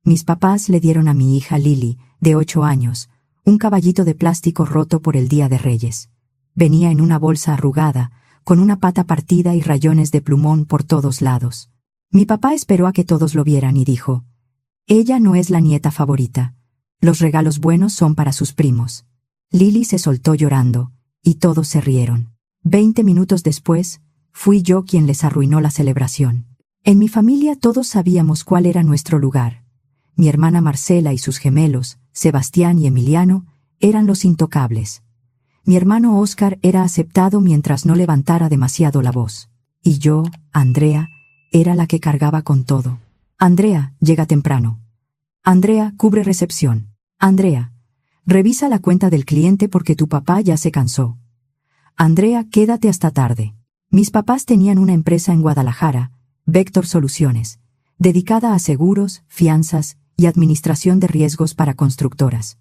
Mis papás le dieron a mi hija Lily, de 8 años, un caballito de plástico roto por el Día de Reyes. Venía en una bolsa arrugada, con una pata partida y rayones de plumón por todos lados. Mi papá esperó a que todos lo vieran y dijo: «Ella no es la nieta favorita. Los regalos buenos son para sus primos». Lily se soltó llorando, y todos se rieron. 20 minutos después, fui yo quien les arruinó la celebración. En mi familia todos sabíamos cuál era nuestro lugar. Mi hermana Marcela y sus gemelos, Sebastián y Emiliano, eran los intocables. Mi hermano Óscar era aceptado mientras no levantara demasiado la voz. Y yo, Andrea, era la que cargaba con todo. Andrea, llega temprano. Andrea, cubre recepción. Andrea, revisa la cuenta del cliente porque tu papá ya se cansó. Andrea, quédate hasta tarde. Mis papás tenían una empresa en Guadalajara, Vector Soluciones, dedicada a seguros, fianzas y administración de riesgos para constructoras.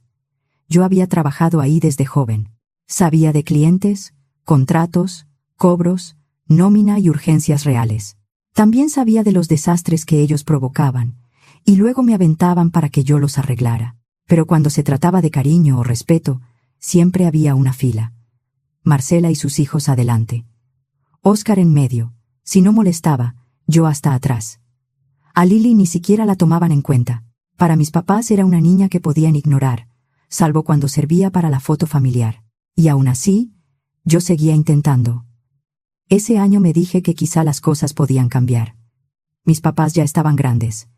Yo había trabajado ahí desde joven. Sabía de clientes, contratos, cobros, nómina y urgencias reales. También sabía de los desastres que ellos provocaban, y luego me aventaban para que yo los arreglara. Pero cuando se trataba de cariño o respeto, siempre había una fila. Marcela y sus hijos adelante. Óscar en medio. Si no molestaba, yo hasta atrás. A Lily ni siquiera la tomaban en cuenta. Para mis papás era una niña que podían ignorar, salvo cuando servía para la foto familiar. Y aún así, yo seguía intentando. Ese año me dije que quizá las cosas podían cambiar. Mis papás ya estaban grandes.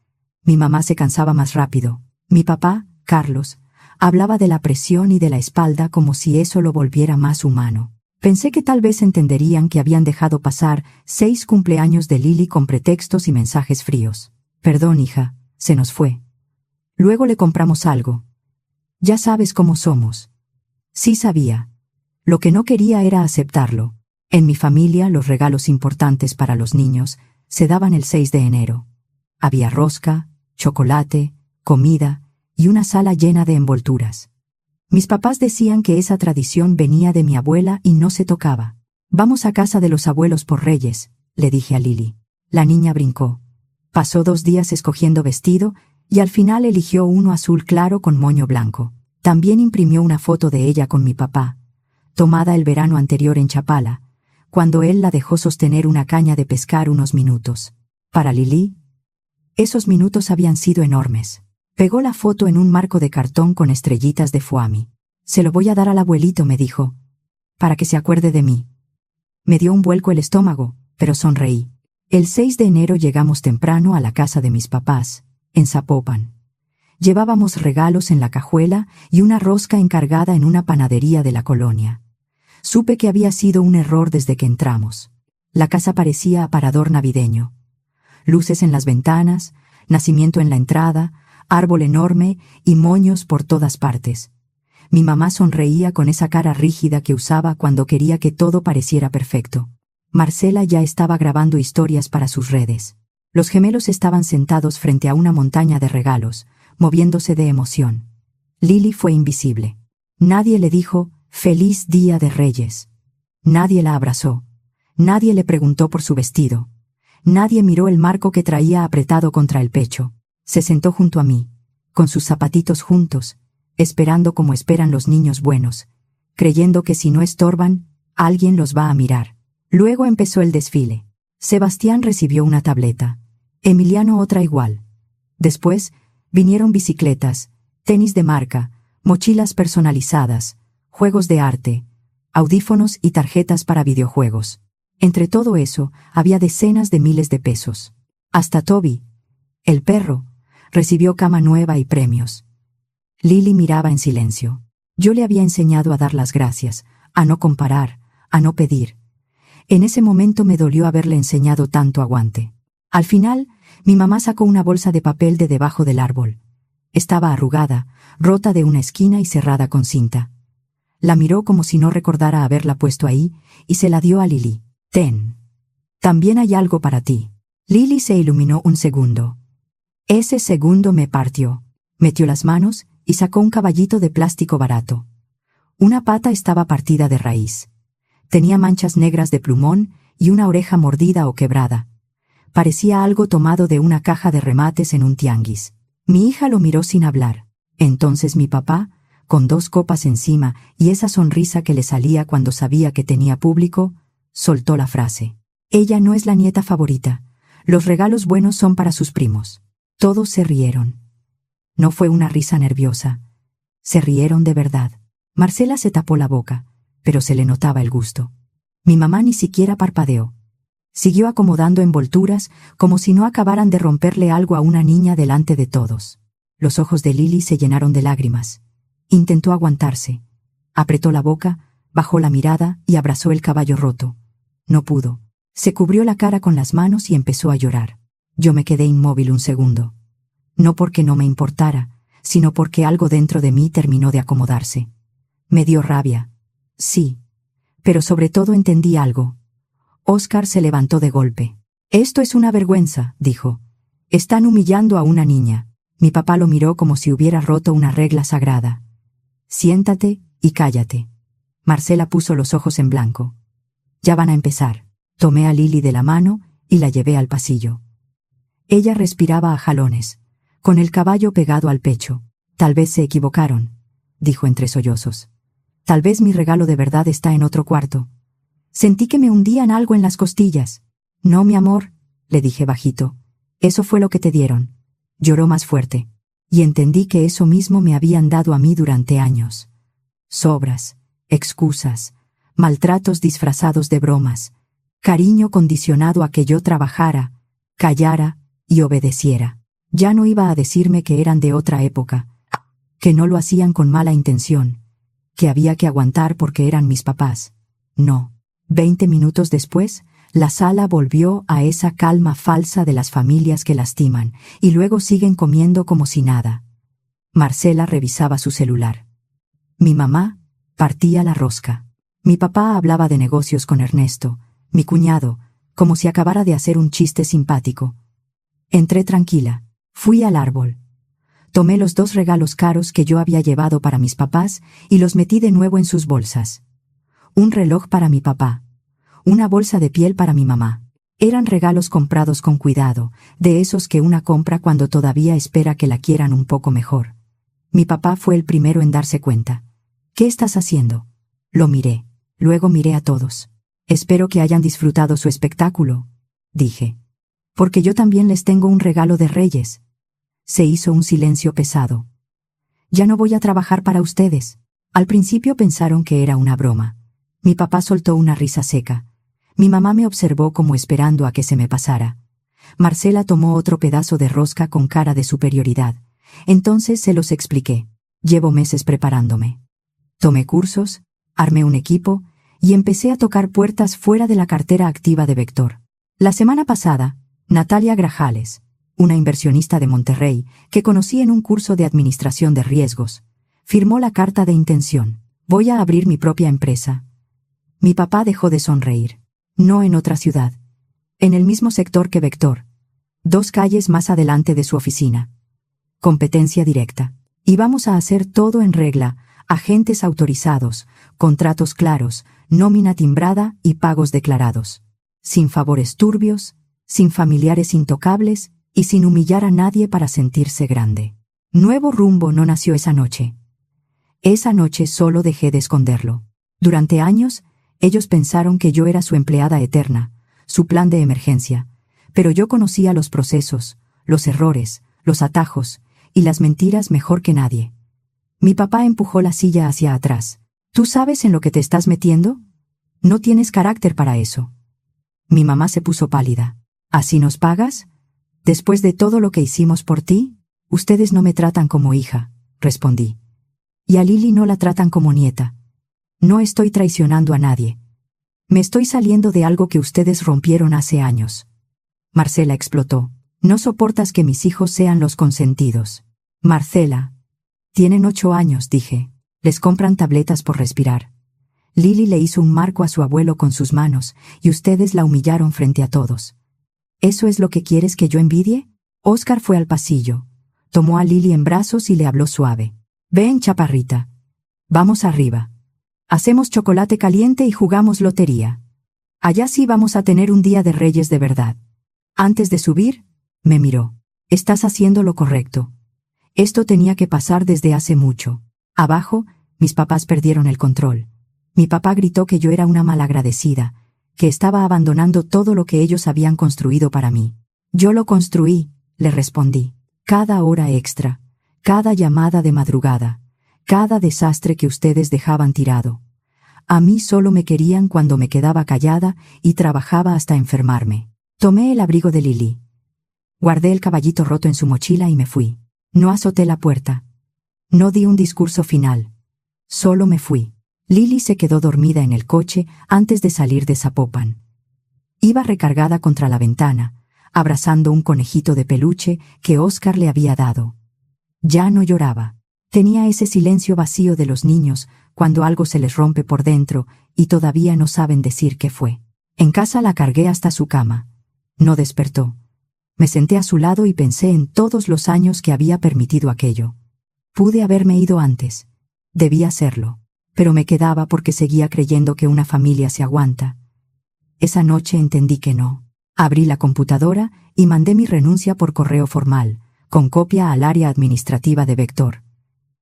Mi mamá se cansaba más rápido. Mi papá, Carlos, hablaba de la presión y de la espalda como si eso lo volviera más humano. Pensé que tal vez entenderían que habían dejado pasar 6 cumpleaños de Lily con pretextos y mensajes fríos. «Perdón, hija, se nos fue. Luego le compramos algo. Ya sabes cómo somos». Sí sabía. Lo que no quería era aceptarlo. En mi familia los regalos importantes para los niños se daban el 6 de enero. Había rosca, chocolate, comida y una sala llena de envolturas. Mis papás decían que esa tradición venía de mi abuela y no se tocaba. «Vamos a casa de los abuelos por Reyes», le dije a Lily. La niña brincó. Pasó 2 días escogiendo vestido y al final eligió uno azul claro con moño blanco. También imprimió una foto de ella con mi papá, tomada el verano anterior en Chapala, cuando él la dejó sostener una caña de pescar unos minutos. Para Lily, esos minutos habían sido enormes. Pegó la foto en un marco de cartón con estrellitas de foamy. «Se lo voy a dar al abuelito», me dijo, «para que se acuerde de mí». Me dio un vuelco el estómago, pero sonreí. El 6 de enero llegamos temprano a la casa de mis papás, en Zapopan. Llevábamos regalos en la cajuela y una rosca encargada en una panadería de la colonia. Supe que había sido un error desde que entramos. La casa parecía aparador navideño. Luces en las ventanas, nacimiento en la entrada, árbol enorme y moños por todas partes. Mi mamá sonreía con esa cara rígida que usaba cuando quería que todo pareciera perfecto. Marcela ya estaba grabando historias para sus redes. Los gemelos estaban sentados frente a una montaña de regalos, moviéndose de emoción. Lily fue invisible. Nadie le dijo «Feliz Día de Reyes». Nadie la abrazó. Nadie le preguntó por su vestido. Nadie miró el marco que traía apretado contra el pecho. Se sentó junto a mí, con sus zapatitos juntos, esperando como esperan los niños buenos, creyendo que si no estorban, alguien los va a mirar. Luego empezó el desfile. Sebastián recibió una tableta, Emiliano otra igual. Después vinieron bicicletas, tenis de marca, mochilas personalizadas, juegos de arte, audífonos y tarjetas para videojuegos. Entre todo eso, había decenas de miles de pesos. Hasta Toby, el perro, recibió cama nueva y premios. Lily miraba en silencio. Yo le había enseñado a dar las gracias, a no comparar, a no pedir. En ese momento me dolió haberle enseñado tanto aguante. Al final, mi mamá sacó una bolsa de papel de debajo del árbol. Estaba arrugada, rota de una esquina y cerrada con cinta. La miró como si no recordara haberla puesto ahí y se la dio a Lily. «Ten. También hay algo para ti». Lily se iluminó un segundo. Ese segundo me partió. Metió las manos y sacó un caballito de plástico barato. Una pata estaba partida de raíz. Tenía manchas negras de plumón y una oreja mordida o quebrada. Parecía algo tomado de una caja de remates en un tianguis. Mi hija lo miró sin hablar. Entonces mi papá, con 2 copas encima y esa sonrisa que le salía cuando sabía que tenía público, soltó la frase. Ella no es la nieta favorita. Los regalos buenos son para sus primos. Todos se rieron. No fue una risa nerviosa. Se rieron de verdad. Marcela se tapó la boca, pero se le notaba el gusto. Mi mamá ni siquiera parpadeó. Siguió acomodando envolturas como si no acabaran de romperle algo a una niña delante de todos. Los ojos de Lili se llenaron de lágrimas. Intentó aguantarse. Apretó la boca, bajó la mirada y abrazó el caballo roto. No pudo. Se cubrió la cara con las manos y empezó a llorar. Yo me quedé inmóvil un segundo. No porque no me importara, sino porque algo dentro de mí terminó de acomodarse. Me dio rabia. Sí. Pero sobre todo entendí algo. Óscar se levantó de golpe. «Esto es una vergüenza», dijo. «Están humillando a una niña». Mi papá lo miró como si hubiera roto una regla sagrada. «Siéntate y cállate». Marcela puso los ojos en blanco. «Ya van a empezar». Tomé a Lili de la mano y la llevé al pasillo. Ella respiraba a jalones, con el caballo pegado al pecho. «Tal vez se equivocaron», dijo entre sollozos. «Tal vez mi regalo de verdad está en otro cuarto». Sentí que me hundían algo en las costillas. «No, mi amor», le dije bajito. «Eso fue lo que te dieron». Lloró más fuerte. Y entendí que eso mismo me habían dado a mí durante años. Sobras, excusas, maltratos disfrazados de bromas, cariño condicionado a que yo trabajara, callara y obedeciera. Ya no iba a decirme que eran de otra época, que no lo hacían con mala intención, que había que aguantar porque eran mis papás. No. 20 minutos después, la sala volvió a esa calma falsa de las familias que lastiman, y luego siguen comiendo como si nada. Marcela revisaba su celular. Mi mamá partía la rosca. Mi papá hablaba de negocios con Ernesto, mi cuñado, como si acabara de hacer un chiste simpático. Entré tranquila. Fui al árbol. Tomé los 2 regalos caros que yo había llevado para mis papás y los metí de nuevo en sus bolsas. Un reloj para mi papá. Una bolsa de piel para mi mamá. Eran regalos comprados con cuidado, de esos que una compra cuando todavía espera que la quieran un poco mejor. Mi papá fue el primero en darse cuenta. «¿Qué estás haciendo?» Lo miré. Luego miré a todos. «Espero que hayan disfrutado su espectáculo», dije. «Porque yo también les tengo un regalo de Reyes». Se hizo un silencio pesado. «Ya no voy a trabajar para ustedes». Al principio pensaron que era una broma. Mi papá soltó una risa seca. Mi mamá me observó como esperando a que se me pasara. Marcela tomó otro pedazo de rosca con cara de superioridad. Entonces se los expliqué. Llevo meses preparándome. Tomé cursos, armé un equipo y empecé a tocar puertas fuera de la cartera activa de Vector. La semana pasada, Natalia Grajales, una inversionista de Monterrey que conocí en un curso de administración de riesgos, firmó la carta de intención. «Voy a abrir mi propia empresa». Mi papá dejó de sonreír. «No en otra ciudad. En el mismo sector que Vector. 2 calles más adelante de su oficina. Competencia directa. Y vamos a hacer todo en regla, agentes autorizados, contratos claros, nómina timbrada y pagos declarados. Sin favores turbios, sin familiares intocables y sin humillar a nadie para sentirse grande». Nuevo Rumbo no nació esa noche. Esa noche solo dejé de esconderlo. Durante años, ellos pensaron que yo era su empleada eterna, su plan de emergencia, pero yo conocía los procesos, los errores, los atajos y las mentiras mejor que nadie. Mi papá empujó la silla hacia atrás. «¿Tú sabes en lo que te estás metiendo? No tienes carácter para eso». Mi mamá se puso pálida. «¿Así nos pagas? Después de todo lo que hicimos por ti, ustedes no me tratan como hija», respondí. «Y a Lili no la tratan como nieta. No estoy traicionando a nadie. Me estoy saliendo de algo que ustedes rompieron hace años». Marcela explotó. «No soportas que mis hijos sean los consentidos». «Marcela, tienen 8 años», dije. «Les compran tabletas por respirar. Lili le hizo un marco a su abuelo con sus manos, y ustedes la humillaron frente a todos. ¿Eso es lo que quieres que yo envidie?» Óscar fue al pasillo. Tomó a Lili en brazos y le habló suave. «Ven, chaparrita. Vamos arriba. Hacemos chocolate caliente y jugamos lotería. Allá sí vamos a tener un día de Reyes de verdad». Antes de subir, me miró. «Estás haciendo lo correcto. Esto tenía que pasar desde hace mucho. Abajo, mis papás perdieron el control. Mi papá gritó que yo era una malagradecida, que estaba abandonando todo lo que ellos habían construido para mí. Yo lo construí, le respondí. Cada hora extra, cada llamada de madrugada, cada desastre que ustedes dejaban tirado. A mí solo me querían cuando me quedaba callada y trabajaba hasta enfermarme. Tomé el abrigo de Lily. Guardé el caballito roto en su mochila y me fui. No azoté la puerta. No di un discurso final. Solo me fui. Lily se quedó dormida en el coche antes de salir de Zapopan. Iba recargada contra la ventana, abrazando un conejito de peluche que Oscar le había dado. Ya no lloraba. Tenía ese silencio vacío de los niños cuando algo se les rompe por dentro y todavía no saben decir qué fue. En casa la cargué hasta su cama. No despertó. Me senté a su lado y pensé en todos los años que había permitido aquello. Pude haberme ido antes. Debía hacerlo. Pero me quedaba porque seguía creyendo que una familia se aguanta. Esa noche entendí que no. Abrí la computadora y mandé mi renuncia por correo formal, con copia al área administrativa de Vector.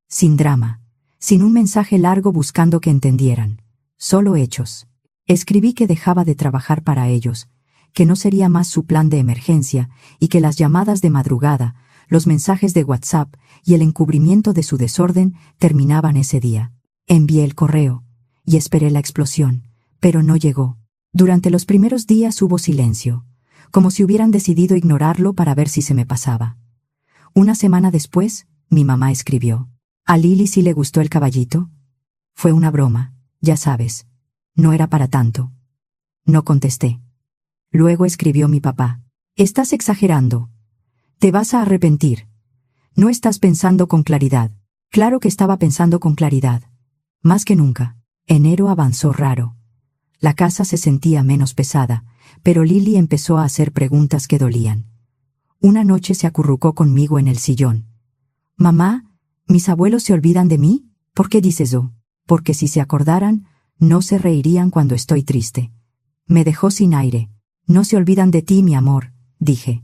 Sin drama, sin un mensaje largo buscando que entendieran. Solo hechos. Escribí que dejaba de trabajar para ellos, que no sería más su plan de emergencia y que las llamadas de madrugada, los mensajes de WhatsApp y el encubrimiento de su desorden terminaban ese día. Envié el correo y esperé la explosión, pero no llegó. Durante los primeros días hubo silencio, como si hubieran decidido ignorarlo para ver si se me pasaba. Una semana después, mi mamá escribió. ¿A Lily sí le gustó el caballito? Fue una broma, ya sabes. No era para tanto. No contesté. Luego escribió mi papá. Estás exagerando. Te vas a arrepentir. No estás pensando con claridad. Claro que estaba pensando con claridad. Más que nunca. Enero avanzó raro. La casa se sentía menos pesada, pero Lily empezó a hacer preguntas que dolían. Una noche se acurrucó conmigo en el sillón. «Mamá, ¿mis abuelos se olvidan de mí? ¿Por qué dices eso? Porque si se acordaran, no se reirían cuando estoy triste». Me dejó sin aire. «No se olvidan de ti, mi amor», dije.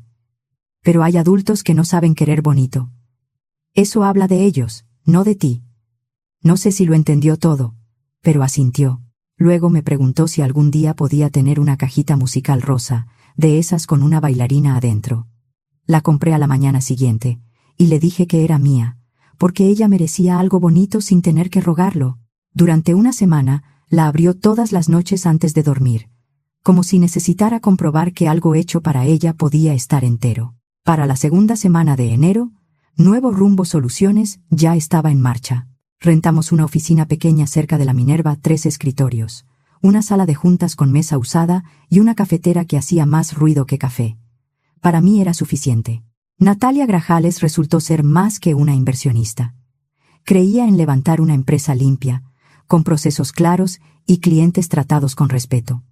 «Pero hay adultos que no saben querer bonito. Eso habla de ellos, no de ti». No sé si lo entendió todo, pero asintió. Luego me preguntó si algún día podía tener una cajita musical rosa, de esas con una bailarina adentro. La compré a la mañana siguiente, y le dije que era mía, porque ella merecía algo bonito sin tener que rogarlo. Durante una semana, la abrió todas las noches antes de dormir, como si necesitara comprobar que algo hecho para ella podía estar entero. Para la segunda semana de enero, Nuevo Rumbo Soluciones ya estaba en marcha. Rentamos una oficina pequeña cerca de la Minerva, 3 escritorios, una sala de juntas con mesa usada y una cafetera que hacía más ruido que café. Para mí era suficiente. Natalia Grajales resultó ser más que una inversionista. Creía en levantar una empresa limpia, con procesos claros y clientes tratados con respeto.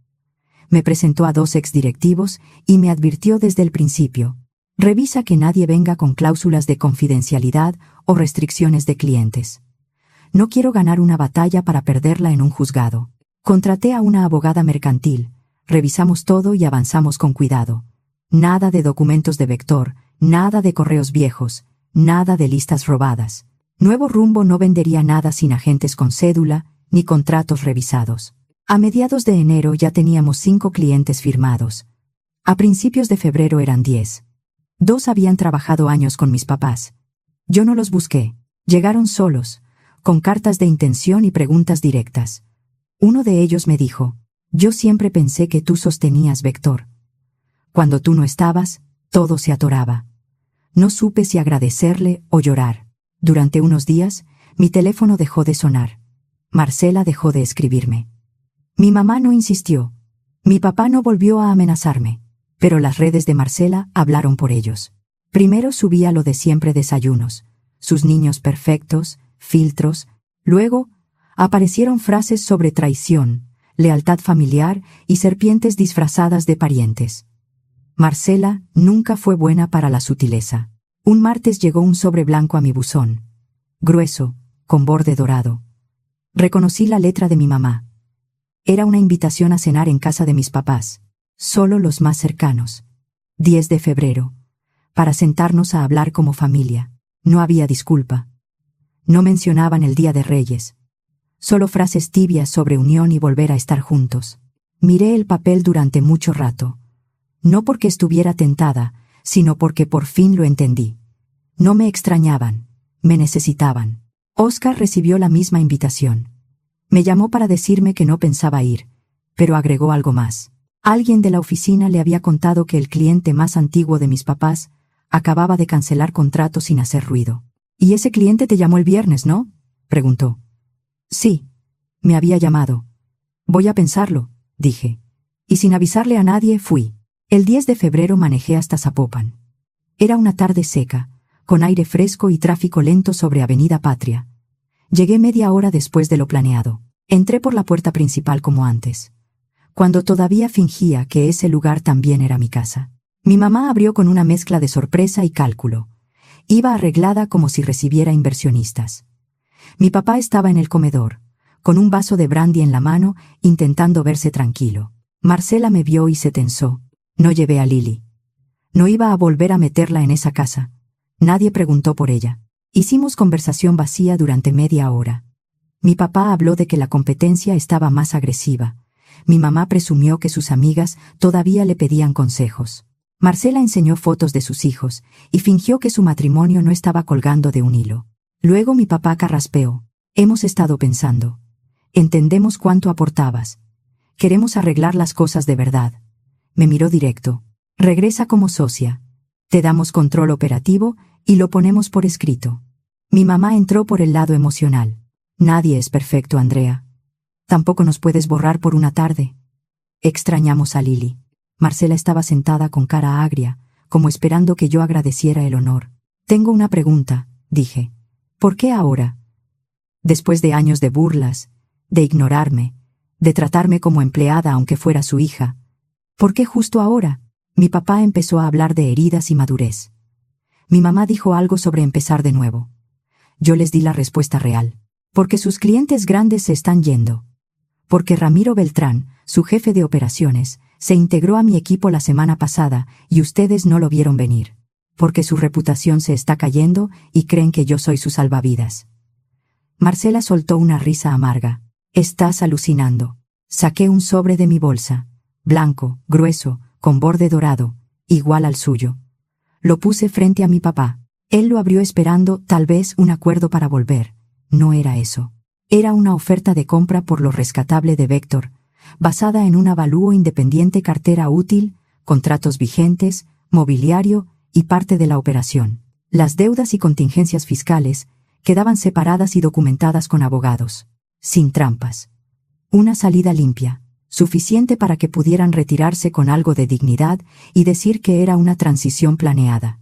Me presentó a 2 exdirectivos y me advirtió desde el principio: revisa que nadie venga con cláusulas de confidencialidad o restricciones de clientes. No quiero ganar una batalla para perderla en un juzgado. Contraté a una abogada mercantil, revisamos todo y avanzamos con cuidado. Nada de documentos de Vector, nada de correos viejos, nada de listas robadas. Nuevo Rumbo no vendería nada sin agentes con cédula, ni contratos revisados. A mediados de enero ya teníamos 5 clientes firmados. A principios de febrero eran 10. 2 habían trabajado años con mis papás. Yo no los busqué. Llegaron solos, con cartas de intención y preguntas directas. Uno de ellos me dijo: «Yo siempre pensé que tú sostenías Vector. Cuando tú no estabas, todo se atoraba. No supe si agradecerle o llorar». Durante unos días, mi teléfono dejó de sonar. Marcela dejó de escribirme. Mi mamá no insistió. Mi papá no volvió a amenazarme. Pero las redes de Marcela hablaron por ellos. Primero subía lo de siempre: desayunos, sus niños perfectos, filtros. Luego, aparecieron frases sobre traición, lealtad familiar y serpientes disfrazadas de parientes. Marcela nunca fue buena para la sutileza. Un martes llegó un sobre blanco a mi buzón. Grueso, con borde dorado. Reconocí la letra de mi mamá. Era una invitación a cenar en casa de mis papás, solo los más cercanos. 10 de febrero. Para sentarnos a hablar como familia. No había disculpa. No mencionaban el Día de Reyes. Solo frases tibias sobre unión y volver a estar juntos. Miré el papel durante mucho rato. No porque estuviera tentada, sino porque por fin lo entendí. No me extrañaban, me necesitaban. Oscar recibió la misma invitación. Me llamó para decirme que no pensaba ir, pero agregó algo más. Alguien de la oficina le había contado que el cliente más antiguo de mis papás acababa de cancelar contrato sin hacer ruido. «¿Y ese cliente te llamó el viernes, no?», preguntó. «Sí, me había llamado. Voy a pensarlo», dije. Y sin avisarle a nadie fui. El 10 de febrero manejé hasta Zapopan. Era una tarde seca, con aire fresco y tráfico lento sobre Avenida Patria. Llegué media hora después de lo planeado. Entré por la puerta principal como antes, cuando todavía fingía que ese lugar también era mi casa. Mi mamá abrió con una mezcla de sorpresa y cálculo. Iba arreglada como si recibiera inversionistas. Mi papá estaba en el comedor, con un vaso de brandy en la mano, intentando verse tranquilo. Marcela me vio y se tensó. No llevé a Lili. No iba a volver a meterla en esa casa. Nadie preguntó por ella. Hicimos conversación vacía durante media hora. Mi papá habló de que la competencia estaba más agresiva. Mi mamá presumió que sus amigas todavía le pedían consejos. Marcela enseñó fotos de sus hijos y fingió que su matrimonio no estaba colgando de un hilo. Luego mi papá carraspeó. «Hemos estado pensando. Entendemos cuánto aportabas. Queremos arreglar las cosas de verdad». Me miró directo. «Regresa como socia. Te damos control operativo y lo ponemos por escrito». Mi mamá entró por el lado emocional. «Nadie es perfecto, Andrea. Tampoco nos puedes borrar por una tarde». Extrañamos a Lili. Marcela estaba sentada con cara agria, como esperando que yo agradeciera el honor. «Tengo una pregunta», dije. «¿Por qué ahora? Después de años de burlas, de ignorarme, de tratarme como empleada aunque fuera su hija. ¿Por qué justo ahora?» Mi papá empezó a hablar de heridas y madurez. Mi mamá dijo algo sobre empezar de nuevo. Yo les di la respuesta real. «Porque sus clientes grandes se están yendo. Porque Ramiro Beltrán, su jefe de operaciones, se integró a mi equipo la semana pasada y ustedes no lo vieron venir. Porque su reputación se está cayendo y creen que yo soy su salvavidas». Marcela soltó una risa amarga. «Estás alucinando». Saqué un sobre de mi bolsa, blanco, grueso, con borde dorado, igual al suyo. Lo puse frente a mi papá. Él lo abrió esperando, tal vez, un acuerdo para volver. No era eso. Era una oferta de compra por lo rescatable de Vector, basada en un avalúo independiente, cartera útil, contratos vigentes, mobiliario y parte de la operación. Las deudas y contingencias fiscales quedaban separadas y documentadas con abogados. Sin trampas. Una salida limpia, suficiente para que pudieran retirarse con algo de dignidad y decir que era una transición planeada.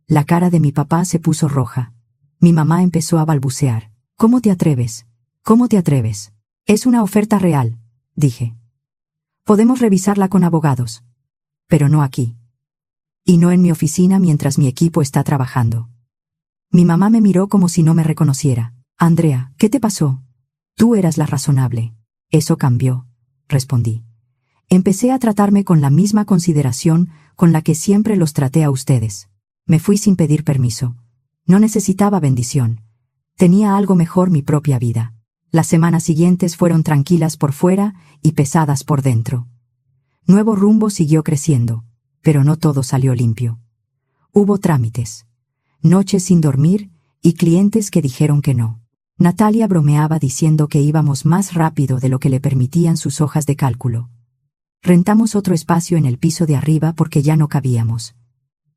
La cara de mi papá se puso roja. Mi mamá empezó a balbucear. «¿Cómo te atreves? ¿Cómo te atreves? Es una oferta real», dije. «Podemos revisarla con abogados. Pero no aquí. Y no en mi oficina mientras mi equipo está trabajando». Mi mamá me miró como si no me reconociera. «Andrea, ¿qué te pasó? Tú eras la razonable». «Eso cambió», respondí. «Empecé a tratarme con la misma consideración con la que siempre los traté a ustedes. Me fui sin pedir permiso. No necesitaba bendición. Tenía algo mejor, mi propia vida». Las semanas siguientes fueron tranquilas por fuera y pesadas por dentro. Nuevo Rumbo siguió creciendo, pero no todo salió limpio. Hubo trámites, noches sin dormir y clientes que dijeron que no. Natalia bromeaba diciendo que íbamos más rápido de lo que le permitían sus hojas de cálculo. Rentamos otro espacio en el piso de arriba porque ya no cabíamos.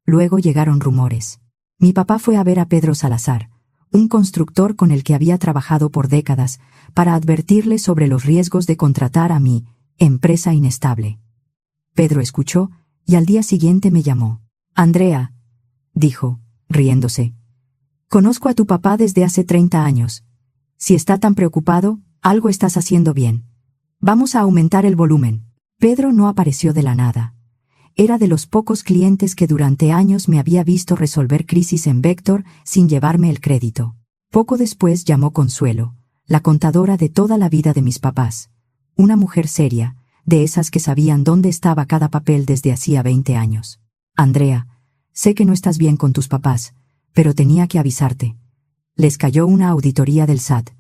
Luego llegaron rumores. Mi papá fue a ver a Pedro Salazar, un constructor con el que había trabajado por décadas, para advertirle sobre los riesgos de contratar a mi empresa inestable. Pedro escuchó y al día siguiente me llamó. «Andrea», dijo, riéndose. «Conozco a tu papá desde hace 30 años. Si está tan preocupado, algo estás haciendo bien. Vamos a aumentar el volumen». Pedro no apareció de la nada. Era de los pocos clientes que durante años me había visto resolver crisis en Vector sin llevarme el crédito. Poco después llamó Consuelo, la contadora de toda la vida de mis papás. Una mujer seria, de esas que sabían dónde estaba cada papel desde hacía 20 años. «Andrea, sé que no estás bien con tus papás, Pero tenía que avisarte. Les cayó una auditoría del SAT.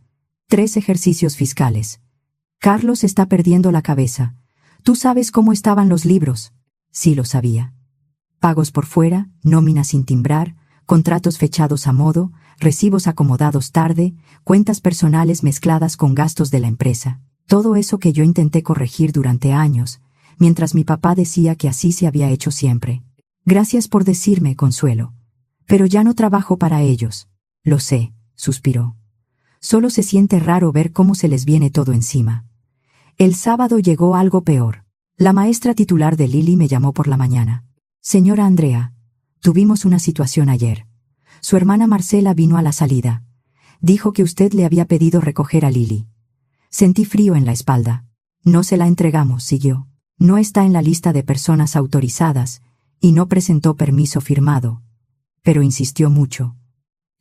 3 ejercicios fiscales. Carlos está perdiendo la cabeza. ¿Tú sabes cómo estaban los libros? Sí lo sabía. Pagos por fuera, nóminas sin timbrar, contratos fechados a modo, recibos acomodados tarde, cuentas personales mezcladas con gastos de la empresa. Todo eso que yo intenté corregir durante años, mientras mi papá decía que así se había hecho siempre. Gracias por decirme, Consuelo. Pero ya no trabajo para ellos. Lo sé, suspiró. Solo se siente raro ver cómo se les viene todo encima. El sábado llegó algo peor. La maestra titular de Lili me llamó por la mañana. Señora Andrea, tuvimos una situación ayer. Su hermana Marcela vino a la salida. Dijo que usted le había pedido recoger a Lili. Sentí frío en la espalda. No se la entregamos, siguió. No está en la lista de personas autorizadas y no presentó permiso firmado. Pero insistió mucho.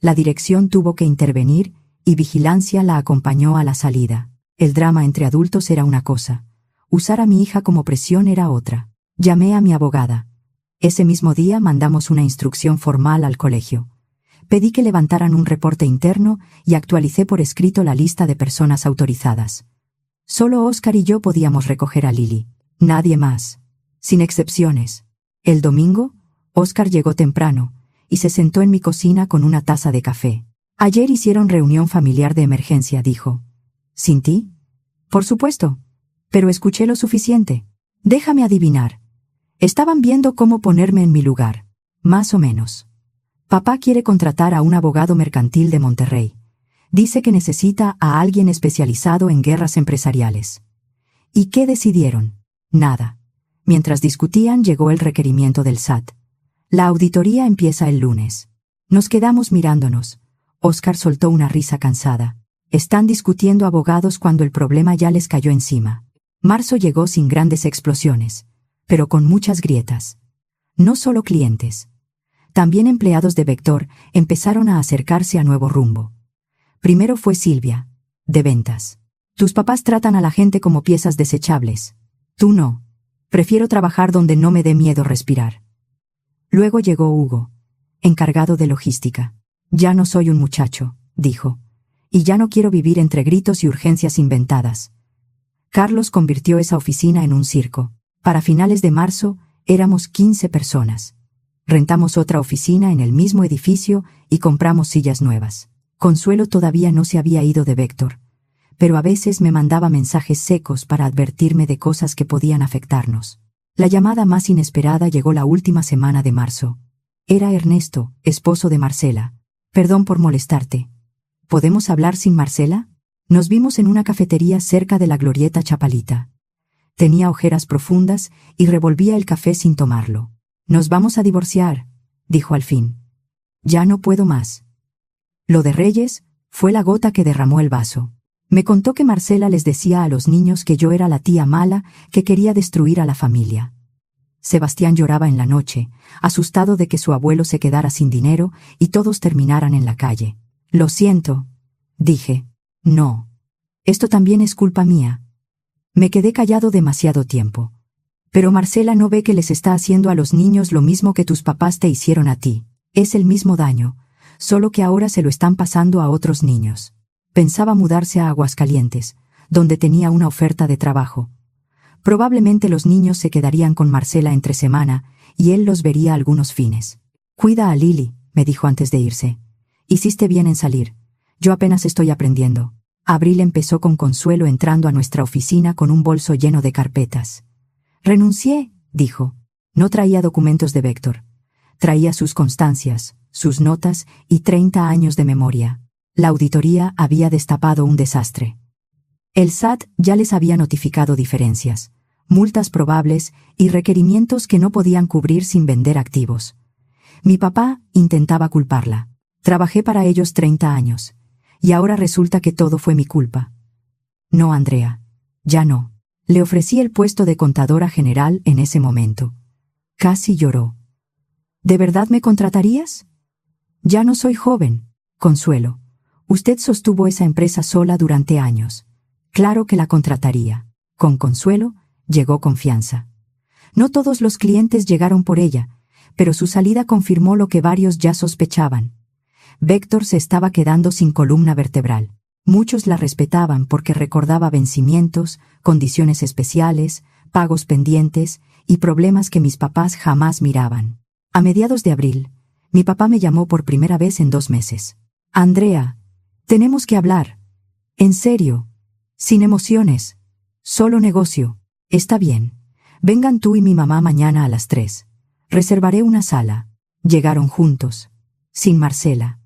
La dirección tuvo que intervenir y vigilancia la acompañó a la salida. El drama entre adultos era una cosa. Usar a mi hija como presión era otra. Llamé a mi abogada. Ese mismo día mandamos una instrucción formal al colegio. Pedí que levantaran un reporte interno y actualicé por escrito la lista de personas autorizadas. Solo Óscar y yo podíamos recoger a Lili. Nadie más. Sin excepciones. El domingo, Óscar llegó temprano y se sentó en mi cocina con una taza de café. Ayer hicieron reunión familiar de emergencia, dijo. ¿Sin ti? Por supuesto. Pero escuché lo suficiente. Déjame adivinar. Estaban viendo cómo ponerme en mi lugar. Más o menos. Papá quiere contratar a un abogado mercantil de Monterrey. Dice que necesita a alguien especializado en guerras empresariales. ¿Y qué decidieron? Nada. Mientras discutían llegó el requerimiento del SAT. La auditoría empieza el lunes. Nos quedamos mirándonos. Óscar soltó una risa cansada. Están discutiendo abogados cuando el problema ya les cayó encima. Marzo llegó sin grandes explosiones, pero con muchas grietas. No solo clientes. También empleados de Vector empezaron a acercarse a Nuevo Rumbo. Primero fue Silvia, de ventas. Tus papás tratan a la gente como piezas desechables. Tú no. Prefiero trabajar donde no me dé miedo respirar. Luego llegó Hugo, encargado de logística. Ya no soy un muchacho, dijo. Y ya no quiero vivir entre gritos y urgencias inventadas. Carlos convirtió esa oficina en un circo. Para finales de marzo, éramos 15 personas. Rentamos otra oficina en el mismo edificio y compramos sillas nuevas. Consuelo todavía no se había ido de Vector, pero a veces me mandaba mensajes secos para advertirme de cosas que podían afectarnos. La llamada más inesperada llegó la última semana de marzo. Era Ernesto, esposo de Marcela. Perdón por molestarte. ¿Podemos hablar sin Marcela? Nos vimos en una cafetería cerca de la glorieta Chapalita. Tenía ojeras profundas y revolvía el café sin tomarlo. Nos vamos a divorciar, dijo al fin. Ya no puedo más. Lo de Reyes fue la gota que derramó el vaso. Me contó que Marcela les decía a los niños que yo era la tía mala que quería destruir a la familia. Sebastián lloraba en la noche, asustado de que su abuelo se quedara sin dinero y todos terminaran en la calle. Lo siento, dije. No. Esto también es culpa mía. Me quedé callado demasiado tiempo. Pero Marcela no ve que les está haciendo a los niños lo mismo que tus papás te hicieron a ti. Es el mismo daño, solo que ahora se lo están pasando a otros niños. Pensaba mudarse a Aguascalientes, donde tenía una oferta de trabajo. Probablemente los niños se quedarían con Marcela entre semana y él los vería algunos fines. Cuida a Lili, me dijo antes de irse. Hiciste bien en salir. Yo apenas estoy aprendiendo. Abril empezó con Consuelo entrando a nuestra oficina con un bolso lleno de carpetas. Renuncié, dijo. No traía documentos de Vector. Traía sus constancias, sus notas y 30 años de memoria. La auditoría había destapado un desastre. El SAT ya les había notificado diferencias, multas probables y requerimientos que no podían cubrir sin vender activos. Mi papá intentaba culparla. Trabajé para ellos 30 años. Y ahora resulta que todo fue mi culpa. No, Andrea. Ya no. Le ofrecí el puesto de contadora general en ese momento. Casi lloró. ¿De verdad me contratarías? Ya no soy joven, Consuelo. Usted sostuvo esa empresa sola durante años. Claro que la contrataría. Con Consuelo llegó confianza. No todos los clientes llegaron por ella, pero su salida confirmó lo que varios ya sospechaban. Véctor se estaba quedando sin columna vertebral. Muchos la respetaban porque recordaba vencimientos, condiciones especiales, pagos pendientes y problemas que mis papás jamás miraban. A mediados de abril, mi papá me llamó por primera vez en 2 meses. Andrea, tenemos que hablar. En serio. Sin emociones. Solo negocio. Está bien. Vengan tú y mi mamá mañana a las 3. Reservaré una sala. Llegaron juntos. Sin Marcela.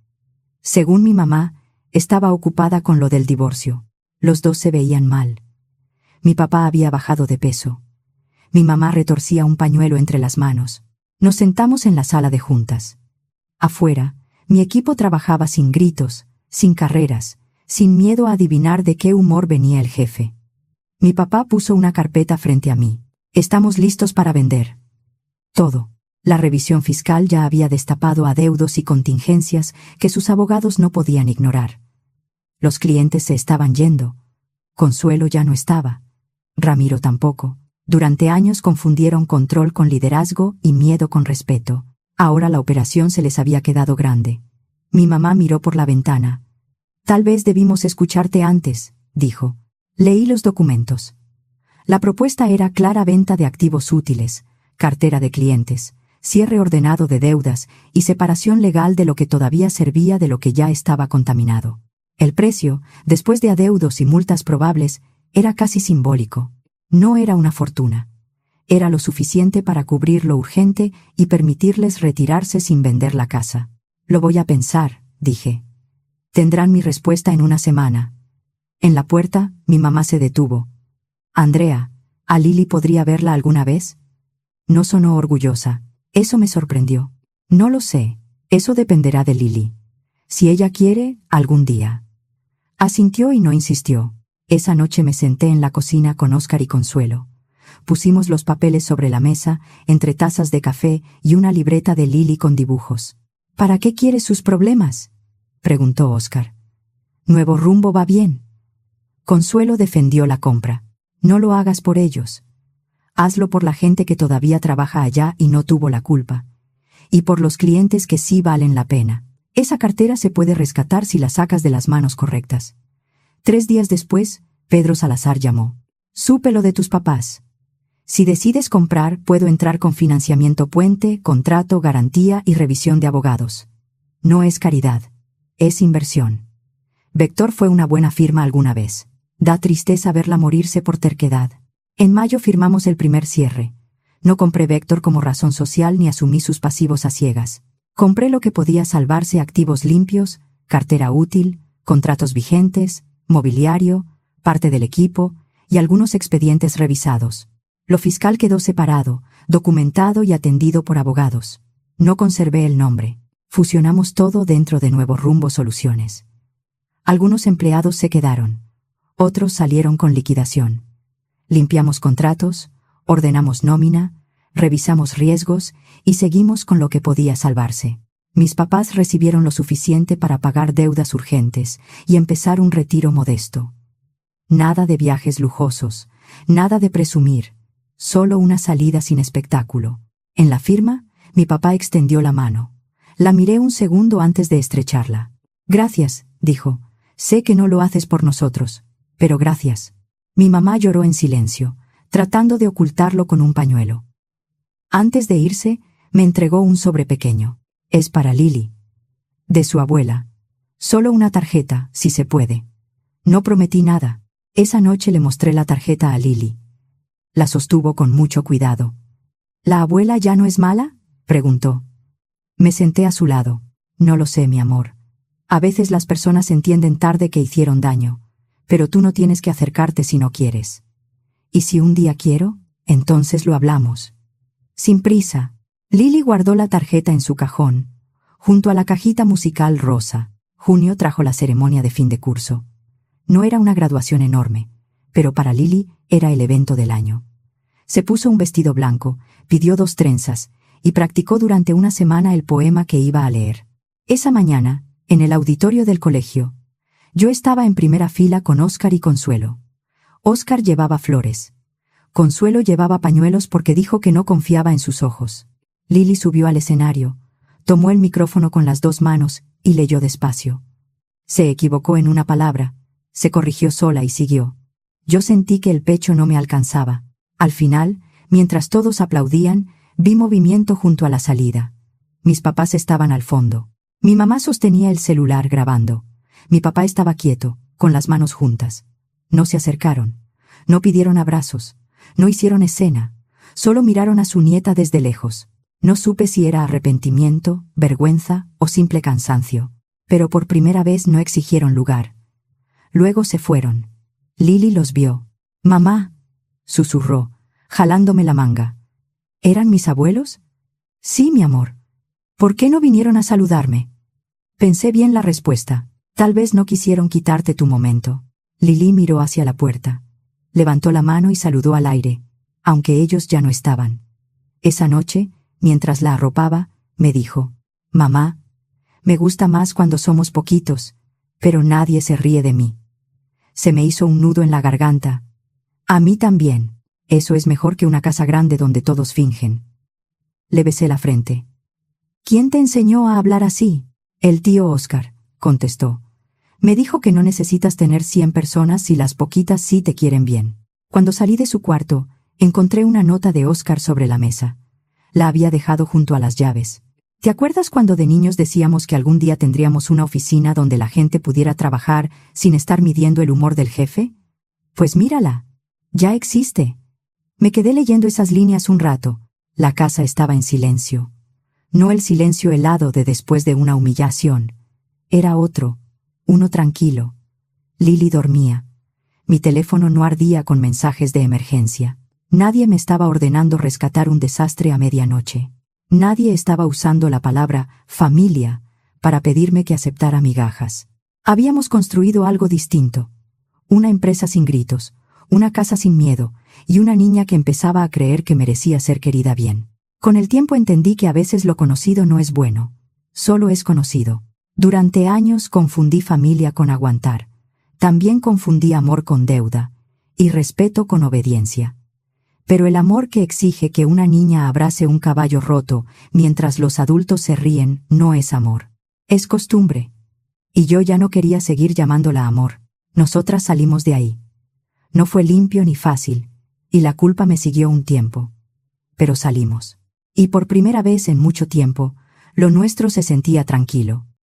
Según mi mamá, estaba ocupada con lo del divorcio. Los dos se veían mal. Mi papá había bajado de peso. Mi mamá retorcía un pañuelo entre las manos. Nos sentamos en la sala de juntas. Afuera, mi equipo trabajaba sin gritos, sin carreras, sin miedo a adivinar de qué humor venía el jefe. Mi papá puso una carpeta frente a mí. Estamos listos para vender. Todo. La revisión fiscal ya había destapado adeudos y contingencias que sus abogados no podían ignorar. Los clientes se estaban yendo. Consuelo ya no estaba. Ramiro tampoco. Durante años confundieron control con liderazgo y miedo con respeto. Ahora la operación se les había quedado grande. Mi mamá miró por la ventana. Tal vez debimos escucharte antes, dijo. Leí los documentos. La propuesta era clara: venta de activos útiles, cartera de clientes, cierre ordenado de deudas y separación legal de lo que todavía servía de lo que ya estaba contaminado. El precio, después de adeudos y multas probables, era casi simbólico. No era una fortuna. Era lo suficiente para cubrir lo urgente y permitirles retirarse sin vender la casa. Lo voy a pensar, dije. Tendrán mi respuesta en una semana. En la puerta, mi mamá se detuvo. Andrea, ¿a Lili podría verla alguna vez? No sonó orgullosa. Eso me sorprendió. No lo sé. Eso dependerá de Lili. Si ella quiere, algún día. Asintió y no insistió. Esa noche me senté en la cocina con Óscar y Consuelo. Pusimos los papeles sobre la mesa, entre tazas de café y una libreta de Lili con dibujos. ¿Para qué quiere sus problemas?, preguntó Óscar. Nuevo Rumbo va bien. Consuelo defendió la compra. No lo hagas por ellos. Hazlo por la gente que todavía trabaja allá y no tuvo la culpa. Y por los clientes que sí valen la pena. Esa cartera se puede rescatar si la sacas de las manos correctas. 3 días después, Pedro Salazar llamó. Supe lo de tus papás. Si decides comprar, puedo entrar con financiamiento puente, contrato, garantía y revisión de abogados. No es caridad. Es inversión. Vector fue una buena firma alguna vez. Da tristeza verla morirse por terquedad. En mayo firmamos el primer cierre. No compré Vector como razón social ni asumí sus pasivos a ciegas. Compré lo que podía salvarse: activos limpios, cartera útil, contratos vigentes, mobiliario, parte del equipo y algunos expedientes revisados. Lo fiscal quedó separado, documentado y atendido por abogados. No conservé el nombre. Fusionamos todo dentro de Nuevo Rumbo Soluciones. Algunos empleados se quedaron. Otros salieron con liquidación. Limpiamos contratos, ordenamos nómina, revisamos riesgos y seguimos con lo que podía salvarse. Mis papás recibieron lo suficiente para pagar deudas urgentes y empezar un retiro modesto. Nada de viajes lujosos, nada de presumir, solo una salida sin espectáculo. En la firma, mi papá extendió la mano. La miré un segundo antes de estrecharla. Gracias, dijo. Sé que no lo haces por nosotros, pero gracias. Mi mamá lloró en silencio, tratando de ocultarlo con un pañuelo. Antes de irse, me entregó un sobre pequeño. Es para Lili. De su abuela. Solo una tarjeta, si se puede. No prometí nada. Esa noche le mostré la tarjeta a Lili. La sostuvo con mucho cuidado. ¿La abuela ya no es mala?, preguntó. Me senté a su lado. No lo sé, mi amor. A veces las personas entienden tarde que hicieron daño, pero tú no tienes que acercarte si no quieres. Y si un día quiero, entonces lo hablamos. Sin prisa. Lili guardó la tarjeta en su cajón, junto a la cajita musical rosa. Junio trajo la ceremonia de fin de curso. No era una graduación enorme, pero para Lili era el evento del año. Se puso un vestido blanco, pidió 2 trenzas, y practicó durante una semana el poema que iba a leer. Esa mañana, en el auditorio del colegio, yo estaba en primera fila con Óscar y Consuelo. Óscar llevaba flores. Consuelo llevaba pañuelos porque dijo que no confiaba en sus ojos. Lili subió al escenario, tomó el micrófono con las 2 manos y leyó despacio. Se equivocó en una palabra, se corrigió sola y siguió. Yo sentí que el pecho no me alcanzaba. Al final, mientras todos aplaudían, vi movimiento junto a la salida. Mis papás estaban al fondo. Mi mamá sostenía el celular grabando. Mi papá estaba quieto, con las manos juntas. No se acercaron. No pidieron abrazos. No hicieron escena. Solo miraron a su nieta desde lejos. No supe si era arrepentimiento, vergüenza o simple cansancio. Pero por primera vez no exigieron lugar. Luego se fueron. Lily los vio. «Mamá», susurró, jalándome la manga. ¿Eran mis abuelos? Sí, mi amor. ¿Por qué no vinieron a saludarme? Pensé bien la respuesta. Tal vez no quisieron quitarte tu momento. Lily miró hacia la puerta. Levantó la mano y saludó al aire, aunque ellos ya no estaban. Esa noche, mientras la arropaba, me dijo: «Mamá, me gusta más cuando somos poquitos, pero nadie se ríe de mí». Se me hizo un nudo en la garganta. A mí también. Eso es mejor que una casa grande donde todos fingen. Le besé la frente. «¿Quién te enseñó a hablar así?» «El tío Oscar», contestó. «Me dijo que no necesitas tener 100 personas si las poquitas sí te quieren bien». Cuando salí de su cuarto, encontré una nota de Oscar sobre la mesa. La había dejado junto a las llaves. ¿Te acuerdas cuando de niños decíamos que algún día tendríamos una oficina donde la gente pudiera trabajar sin estar midiendo el humor del jefe? Pues mírala. Ya existe. Me quedé leyendo esas líneas un rato. La casa estaba en silencio. No el silencio helado de después de una humillación. Era otro, uno tranquilo. Lily dormía. Mi teléfono no ardía con mensajes de emergencia. Nadie me estaba ordenando rescatar un desastre a medianoche. Nadie estaba usando la palabra familia para pedirme que aceptara migajas. Habíamos construido algo distinto. Una empresa sin gritos, una casa sin miedo y una niña que empezaba a creer que merecía ser querida bien. Con el tiempo entendí que a veces lo conocido no es bueno, solo es conocido. Durante años confundí familia con aguantar. También confundí amor con deuda y respeto con obediencia. Pero el amor que exige que una niña abrace un caballo roto mientras los adultos se ríen no es amor. Es costumbre. Y yo ya no quería seguir llamándola amor. Nosotras salimos de ahí. No fue limpio ni fácil, y la culpa me siguió un tiempo. Pero salimos. Y por primera vez en mucho tiempo, lo nuestro se sentía tranquilo.